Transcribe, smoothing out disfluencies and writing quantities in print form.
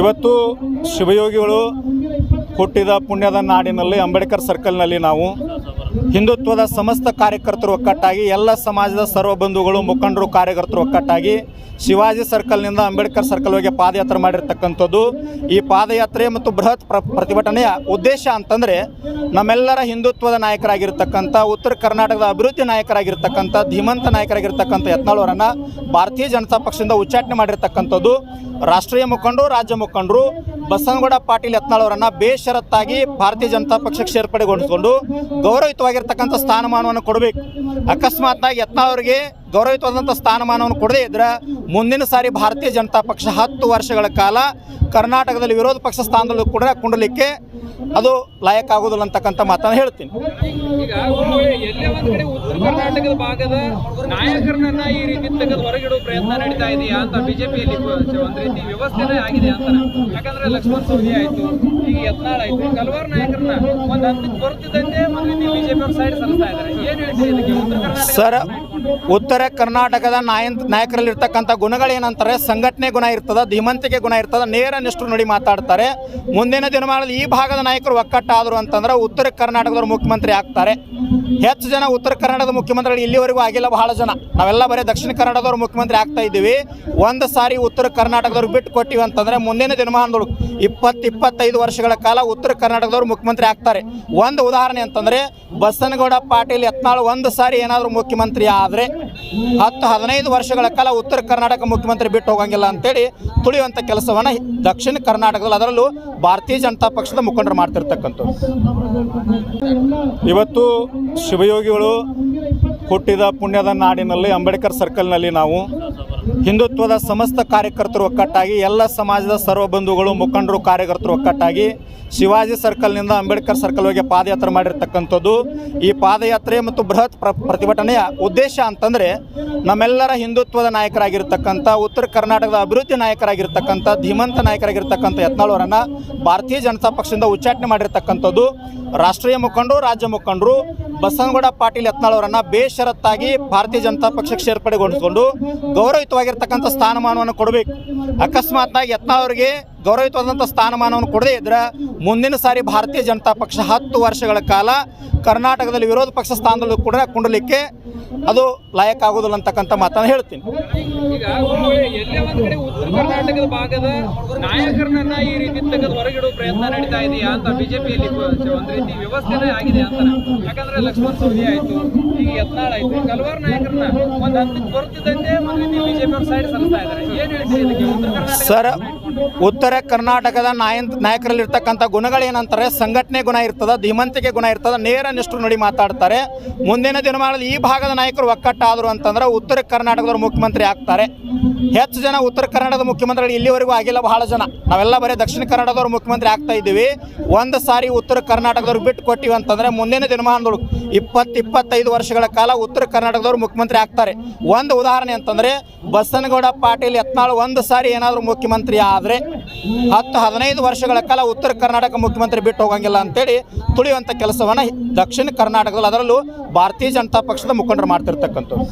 ಇವತ್ತು ಶಿವಯೋಗಿಗಳು ಹುಟ್ಟಿದ ಪುಣ್ಯದ ನಾಡಿನಲ್ಲಿ ಅಂಬೇಡ್ಕರ್ ಸರ್ಕಲ್ನಲ್ಲಿ ನಾವು ಹಿಂದುತ್ವದ ಸಮಸ್ತ ಕಾರ್ಯಕರ್ತರು ಒಕ್ಕಟ್ಟಾಗಿ ಎಲ್ಲ ಸಮಾಜದ ಸರ್ವ ಬಂಧುಗಳು ಮುಖಂಡರು ಕಾರ್ಯಕರ್ತರು ಒಕ್ಕಟ್ಟಾಗಿ ಶಿವಾಜಿ ಸರ್ಕಲ್ನಿಂದ ಅಂಬೇಡ್ಕರ್ ಸರ್ಕಲ್ವರೆಗೆ ಪಾದಯಾತ್ರೆ ಮಾಡಿರ್ತಕ್ಕಂಥದ್ದು. ಈ ಪಾದಯಾತ್ರೆ ಮತ್ತು ಬೃಹತ್ ಪ್ರತಿಭಟನೆಯ ಉದ್ದೇಶ ಅಂತಂದರೆ ನಮ್ಮೆಲ್ಲರ ಹಿಂದುತ್ವದ ನಾಯಕರಾಗಿರ್ತಕ್ಕಂಥ ಉತ್ತರ ಕರ್ನಾಟಕದ ಅಭಿವೃದ್ಧಿ ನಾಯಕರಾಗಿರ್ತಕ್ಕಂಥ ಧೀಮಂತ ನಾಯಕರಾಗಿರ್ತಕ್ಕಂಥ ಯತ್ನಾಳ್ ಅವರನ್ನು ಭಾರತೀಯ ಜನತಾ ಪಕ್ಷದಿಂದ ಉಚ್ಚಾಟನೆ ಮಾಡಿರ್ತಕ್ಕಂಥದ್ದು. ರಾಷ್ಟ್ರೀಯ ಮುಖಂಡರು ರಾಜ್ಯ ಮುಖಂಡರು ಬಸನಗೌಡ ಪಾಟೀಲ್ ಯತ್ನಾಳ್ ಅವರನ್ನು ಬೇಷರತ್ತಾಗಿ ಭಾರತೀಯ ಜನತಾ ಪಕ್ಷಕ್ಕೆ ಸೇರ್ಪಡೆಗೊಳಿಸಿಕೊಂಡು ಗೌರವಯುತವಾಗಿರ್ತಕ್ಕಂಥ ಸ್ಥಾನಮಾನವನ್ನು ಕೊಡಬೇಕು. ಅಕಸ್ಮಾತ್ನಾಗಿ ಯತ್ನಾಳ್ ಅವರಿಗೆ ಗೌರವಯುತವಾದಂಥ ಸ್ಥಾನಮಾನವನ್ನು ಕೊಡದೇ ಇದ್ದರೆ ಮುಂದಿನ ಸಾರಿ ಭಾರತೀಯ ಜನತಾ ಪಕ್ಷ 10 ವರ್ಷಗಳ ಕಾಲ ಕರ್ನಾಟಕದಲ್ಲಿ ವಿರೋಧ ಪಕ್ಷ ಸ್ಥಾನದಲ್ಲೂ ಕೂಡ ಕುಂಡಲಿಕ್ಕೆ ಅದು ಲಾಯಕ್ ಆಗೋದಿಲ್ಲ ಅಂತಕ್ಕಂಥ ಮಾತನ್ನು ಹೇಳ್ತೀನಿ. ಈಗ ಎಲ್ಲೇ ಒಂದು ಕಡೆ ಉತ್ತರ ಕರ್ನಾಟಕದ ಭಾಗದ ನಾಯಕರನ್ನ ಈ ರೀತಿ ತೆಗೆದು ಹೊರಗಿಡುವ ಪ್ರಯತ್ನ ನಡೀತಾ ಇದೆಯಾ ಅಂತ ಬಿಜೆಪಿಯಲ್ಲಿ ಒಂದು ರೀತಿ ವ್ಯವಸ್ಥೆನೇ ಆಗಿದೆ ಅಂತಾರೆ. ಯಾಕಂದ್ರೆ ಲಕ್ಷ್ಮಣ್ ಸವದಿ ಆಯ್ತು, ಈಗ ಯತ್ನಾಳ್ ಆಯ್ತು, ಹಲವಾರು ನಾಯಕರನ್ನ ಒಂದು ಹಂತಕ್ಕೆ ಬರುತ್ತಿದ್ದಂತೆ ಒಂದು ರೀತಿ ಬಿಜೆಪಿ ಅವ್ರ ಸೈಡ್ ಸರಿಸ್ತಾ ಇದ್ದಾರೆ. ಏನು ಹೇಳ್ತೀರಿ ಇದಕ್ಕೆ? ಸರ್, ಉತ್ತರ ಕರ್ನಾಟಕದ ನಾಯಕರಲ್ಲಿರ್ತಕ್ಕಂಥ ಗುಣಗಳೇನಂತಾರೆ, ಸಂಘಟನೆ ಗುಣ ಇರ್ತದೆ, ಧೀಮಂತಿಕೆ ಗುಣ ಇರ್ತದೆ, ನೇರ ನಿಷ್ಠರು ನುಡಿ ಮಾತಾಡ್ತಾರೆ. ಮುಂದಿನ ದಿನಮಾನದಲ್ಲಿ ಈ ಭಾಗದ ನಾಯಕರು ಒಕ್ಕಟ್ಟಾದರು ಅಂತಂದ್ರೆ ಉತ್ತರ ಕರ್ನಾಟಕದವರು ಮುಖ್ಯಮಂತ್ರಿ ಆಗ್ತಾರೆ. ಹೆಚ್ಚು ಜನ ಉತ್ತರ ಕರ್ನಾಟಕದ ಮುಖ್ಯಮಂತ್ರಿಗಳು ಇಲ್ಲಿವರೆಗೂ ಆಗಿಲ್ಲ. ಬಹಳ ಜನ ನಾವೆಲ್ಲ ಬರೀ ದಕ್ಷಿಣ ಕನ್ನಡದವ್ರು ಮುಖ್ಯಮಂತ್ರಿ ಆಗ್ತಾ ಇದ್ದೀವಿ. ಒಂದು ಸಾರಿ ಉತ್ತರ ಕರ್ನಾಟಕದವ್ರು ಬಿಟ್ಟು ಕೊಟ್ಟಿವಿ ಅಂತಂದರೆ ಮುಂದಿನ ದಿನಮಾನದೊಳಗೆ 20-25 ವರ್ಷಗಳ ಕಾಲ ಉತ್ತರ ಕರ್ನಾಟಕದವ್ರು ಮುಖ್ಯಮಂತ್ರಿ ಆಗ್ತಾರೆ. ಒಂದು ಉದಾಹರಣೆ ಅಂತಂದರೆ ಬಸನಗೌಡ ಪಾಟೀಲ್ ಯತ್ನಾಳ್ ಒಂದು ಸಾರಿ ಏನಾದರೂ ಮುಖ್ಯಮಂತ್ರಿ ಆದರೆ 10-15 ವರ್ಷಗಳ ಕಾಲ ಉತ್ತರ ಕರ್ನಾಟಕ ಮುಖ್ಯಮಂತ್ರಿ ಬಿಟ್ಟು ಹೋಗಂಗಿಲ್ಲ ಅಂತೇಳಿ ತುಳಿಯುವಂಥ ಕೆಲಸವನ್ನು ದಕ್ಷಿಣ ಕರ್ನಾಟಕದಲ್ಲಿ ಅದರಲ್ಲೂ ಭಾರತೀಯ ಜನತಾ ಪಕ್ಷದ ಮುಖಂಡರು ಮಾಡ್ತಿರ್ತಕ್ಕಂಥದ್ದು. ಇವತ್ತು ಶಿವಯೋಗಿಗಳು ಹುಟ್ಟಿದ ಪುಣ್ಯದ ನಾಡಿನಲ್ಲಿ ಅಂಬೇಡ್ಕರ್ ಸರ್ಕಲ್ನಲ್ಲಿ ನಾವು ಹಿಂದುತ್ವದ ಸಮಸ್ತ ಕಾರ್ಯಕರ್ತರು ಒಕ್ಕಟ್ಟಾಗಿ ಎಲ್ಲ ಸಮಾಜದ ಸರ್ವ ಬಂಧುಗಳು ಮುಖಂಡರು ಕಾರ್ಯಕರ್ತರು ಒಕ್ಕಟ್ಟಾಗಿ ಶಿವಾಜಿ ಸರ್ಕಲ್ನಿಂದ ಅಂಬೇಡ್ಕರ್ ಸರ್ಕಲ್ವರೆಗೆ ಪಾದಯಾತ್ರೆ ಮಾಡಿರ್ತಕ್ಕಂಥದ್ದು. ಈ ಪಾದಯಾತ್ರೆ ಮತ್ತು ಬೃಹತ್ ಪ್ರತಿಭಟನೆಯ ಉದ್ದೇಶ ಅಂತಂದರೆ ನಮ್ಮೆಲ್ಲರ ಹಿಂದುತ್ವದ ನಾಯಕರಾಗಿರ್ತಕ್ಕಂಥ ಉತ್ತರ ಕರ್ನಾಟಕದ ಅಭಿವೃದ್ಧಿ ನಾಯಕರಾಗಿರ್ತಕ್ಕಂಥ ಧೀಮಂತ ನಾಯಕರಾಗಿರ್ತಕ್ಕಂಥ ಯತ್ನಾಳ್ ಅವರನ್ನು ಭಾರತೀಯ ಜನತಾ ಪಕ್ಷದಿಂದ ಉಚ್ಚಾಟನೆ ಮಾಡಿರ್ತಕ್ಕಂಥದ್ದು. ರಾಷ್ಟ್ರೀಯ ಮುಖಂಡರು ರಾಜ್ಯ ಮುಖಂಡರು ಬಸನಗೌಡ ಪಾಟೀಲ್ ಯತ್ನಾಳ್ ಅವರನ್ನು ಬೇಷರತ್ತಾಗಿ ಭಾರತೀಯ ಜನತಾ ಪಕ್ಷಕ್ಕೆ ಸೇರ್ಪಡೆಗೊಳಿಸಿಕೊಂಡು ಗೌರವಯುತವಾಗಿರ್ತಕ್ಕಂಥ ಸ್ಥಾನಮಾನವನ್ನು ಕೊಡಬೇಕು. ಅಕಸ್ಮಾತ್ನಾಗಿ ಯತ್ನಾಳ್ ಅವರಿಗೆ ಗೌರವಯುತವಾದಂಥ ಸ್ಥಾನಮಾನವನ್ನು ಕೊಡದೇ ಇದ್ದರೆ ಮುಂದಿನ ಸಾರಿ ಭಾರತೀಯ ಜನತಾ ಪಕ್ಷ 10 ವರ್ಷಗಳ ಕಾಲ ಕರ್ನಾಟಕದಲ್ಲಿ ವಿರೋಧ ಪಕ್ಷ ಸ್ಥಾನದಲ್ಲೂ ಕೂಡ ಕುಂಡಲಿಕ್ಕೆ ಅದು ಲಾಯಕ್ ಆಗೋದಿಲ್ಲ ಅಂತಕ್ಕಂಥ ಮಾತನ್ನು ಹೇಳ್ತೀನಿ. ಈಗ ಎಲ್ಲೇ ಒಂದು ಕಡೆ ಉತ್ತರ ಕರ್ನಾಟಕದ ಭಾಗದ ನಾಯಕರನ್ನ ಈ ರೀತಿ ತೆಗೆದು ಹೊರಗಿಡುವ ಪ್ರಯತ್ನ ನಡೀತಾ ಇದೆಯಾ ಅಂತ ಬಿಜೆಪಿಯಲ್ಲಿ ಒಂದು ರೀತಿ ವ್ಯವಸ್ಥೆನೇ ಆಗಿದೆ ಅಂತಾರೆ. ಯಾಕಂದ್ರೆ ಲಕ್ಷ್ಮಣ್ ಸವದಿ ಆಯ್ತು, ಈಗ ಯತ್ನಾಳ್ ಆಯ್ತು, ಹಲವಾರು ನಾಯಕರನ್ನ ಒಂದು ಹಂತಕ್ಕೆ ಬರುತ್ತಿದ್ದಂತೆ ಒಂದು ರೀತಿ ಬಿಜೆಪಿ ಅವ್ರ ಸೈಡ್ ಸರಿಸ್ತಾ ಇದ್ದಾರೆ. ಏನು ಹೇಳ್ತೀರಿ ಇದಕ್ಕೆ? ಸರ್, ಉತ್ತರ ಕರ್ನಾಟಕದ ನಾಯಕರಲ್ಲಿರ್ತಕ್ಕಂಥ ಗುಣಗಳೇನಂತಾರೆ, ಸಂಘಟನೆ ಗುಣ ಇರ್ತದೆ, ಧೀಮಂತಿಕೆ ಗುಣ ಇರ್ತದೆ, ನೇರ ನಿಷ್ಠರು ನುಡಿ ಮಾತಾಡ್ತಾರೆ. ಮುಂದಿನ ದಿನಮಾನದಲ್ಲಿ ಈ ಭಾಗದ ನಾಯಕರು ಒಕ್ಕಟ್ಟಾದರು ಅಂತಂದ್ರೆ ಉತ್ತರ ಕರ್ನಾಟಕದವ್ರು ಮುಖ್ಯಮಂತ್ರಿ ಆಗ್ತಾರೆ. ಹೆಚ್ಚು ಜನ ಉತ್ತರ ಕನ್ನಡದ ಮುಖ್ಯಮಂತ್ರಿಗಳು ಇಲ್ಲಿವರೆಗೂ ಆಗಿಲ್ಲ. ಬಹಳ ಜನ ನಾವೆಲ್ಲ ಬರೀ ದಕ್ಷಿಣ ಕನ್ನಡದವ್ರು ಮುಖ್ಯಮಂತ್ರಿ ಆಗ್ತಾ ಇದ್ದೀವಿ. ಒಂದು ಸಾರಿ ಉತ್ತರ ಕರ್ನಾಟಕದವ್ರು ಬಿಟ್ಟು ಕೊಟ್ಟಿವಿ ಅಂತಂದರೆ ಮುಂದಿನ ದಿನಮಾನದೊಳಗೆ 20-25 ವರ್ಷಗಳ ಕಾಲ ಉತ್ತರ ಕರ್ನಾಟಕದವ್ರು ಮುಖ್ಯಮಂತ್ರಿ ಆಗ್ತಾರೆ. ಒಂದು ಉದಾಹರಣೆ ಅಂತಂದರೆ ಬಸನಗೌಡ ಪಾಟೀಲ್ ಯತ್ನಾಳ್ ಒಂದು ಸಾರಿ ಏನಾದರೂ ಮುಖ್ಯಮಂತ್ರಿ ಆದರೆ 10-15 ವರ್ಷಗಳ ಕಾಲ ಉತ್ತರ ಕರ್ನಾಟಕ ಮುಖ್ಯಮಂತ್ರಿ ಬಿಟ್ಟು ಹೋಗಂಗಿಲ್ಲ ಅಂತೇಳಿ ತುಳಿಯುವಂಥ ಕೆಲಸವನ್ನು ದಕ್ಷಿಣ ಕರ್ನಾಟಕದಲ್ಲಿ ಅದರಲ್ಲೂ ಭಾರತೀಯ ಜನತಾ ಪಕ್ಷದ ಮುಖಂಡರು ಮಾಡ್ತಿರ್ತಕ್ಕಂಥದ್ದು.